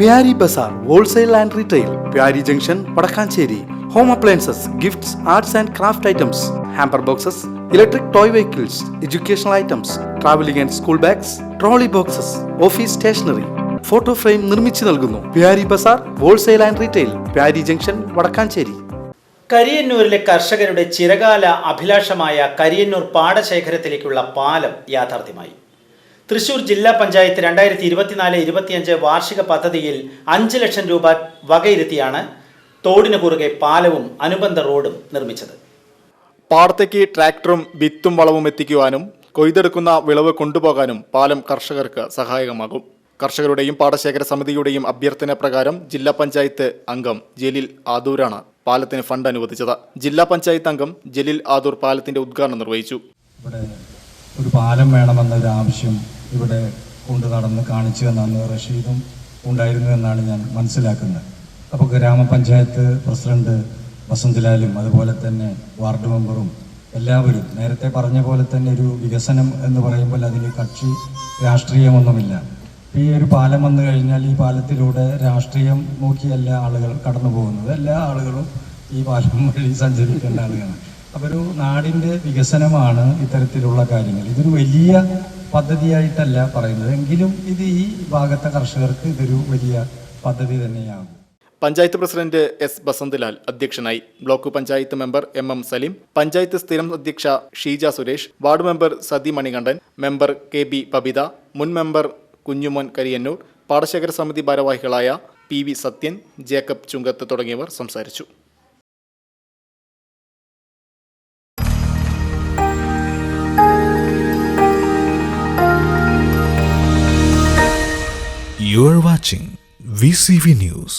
Pyari Bazaar, Wholesale and Retail, Pyari Junction, Padakkancherry. Home appliances, gifts, arts and craft items, hamper boxes, electric toy vehicles, educational items, traveling and school bags, trolley boxes, office stationery, photo frame നിർമ്മിച്ചു നൽകുന്നു. Pyari Bazaar, Wholesale and Retail, Pyari Junction, Padakkancherry. കരിയന്നൂരിലെ കർഷകരുടെ ചിരകാല അഭിലാഷമായ കരിയന്നൂർ പാടശേഖരത്തിലേക്കുള്ള പാലം യാഥാർത്ഥ്യമായി. തൃശൂർ ജില്ലാ പഞ്ചായത്ത് 2024-25 വാർഷിക പദ്ധതിയിൽ 5 ലക്ഷം രൂപ വകയിരുത്തിയാണ് തോടിന് കുറുകെ പാലവും അനുബന്ധ റോഡും നിർമ്മിച്ചത്. പാടത്തേക്ക് ട്രാക്ടറും വിത്തും വളവും എത്തിക്കുവാനും കൊയ്തെടുക്കുന്ന വിളവ് കൊണ്ടുപോകാനും പാലം കർഷകർക്ക് സഹായകമാകും. കർഷകരുടെയും പാടശേഖര സമിതിയുടെയും അഭ്യർത്ഥന പ്രകാരം ജില്ലാ പഞ്ചായത്ത് അംഗം ജലീൽ ആദൂരാണ് പാലത്തിന് ഫണ്ട് അനുവദിച്ചത്. ജില്ലാ പഞ്ചായത്ത് അംഗം ജലീൽ ആദൂർ പാലത്തിന്റെ ഉദ്ഘാടനം നിർവഹിച്ചു. ഇവിടെ ഒരു പാലം വേണമെന്നൊരു ആവശ്യം ഇവിടെ കൊണ്ടു നടന്ന് കാണിച്ചു എന്നാണ് റഷീദും ഉണ്ടായിരുന്നതെന്നാണ് ഞാൻ മനസ്സിലാക്കുന്നത്. അപ്പോൾ ഗ്രാമപഞ്ചായത്ത് പ്രസിഡന്റ് വസന്ത്ലാലും അതുപോലെ തന്നെ വാർഡ് മെമ്പറും എല്ലാവരും നേരത്തെ പറഞ്ഞ പോലെ തന്നെ ഒരു വികസനം എന്ന് പറയുമ്പോൾ അതിൽ കക്ഷി രാഷ്ട്രീയമൊന്നുമില്ല. ഈ ഒരു പാലം വന്നു കഴിഞ്ഞാൽ ഈ പാലത്തിലൂടെ രാഷ്ട്രീയം നോക്കിയല്ല ആളുകൾ കടന്നു പോകുന്നത്. എല്ലാ ആളുകളും ഈ പാലം വഴി സഞ്ചരിക്കേണ്ട ആളുകളാണ്. അപ്പോൾ ഒരു നാടിൻ്റെ വികസനമാണ് ഇത്തരത്തിലുള്ള കാര്യങ്ങൾ. ഇതൊരു വലിയ പദ്ധതിയായിട്ടല്ല പറയുന്നത്, എങ്കിലും ഇത് ഈ ഭാഗത്തെ കർഷകർക്ക് ഇതൊരു വലിയ പദ്ധതി തന്നെയാകും. പഞ്ചായത്ത് പ്രസിഡന്റ് എസ് ബസന്ത്ലാൽ അധ്യക്ഷനായി. Block panchayat member M Saleem, panchayat സ്ഥിരം അധ്യക്ഷ Sheeja Suresh, ward member Sathi Manikandan, member K B Babitha, മുൻ മെമ്പർ കുഞ്ഞുമോൻ കരിയന്നൂർ, പാടശേഖര സമിതി ഭാരവാഹികളായ PV സത്യൻ, ജേക്കബ് ചുങ്കത്ത് തുടങ്ങിയവർ സംസാരിച്ചു. You are watching VCV News.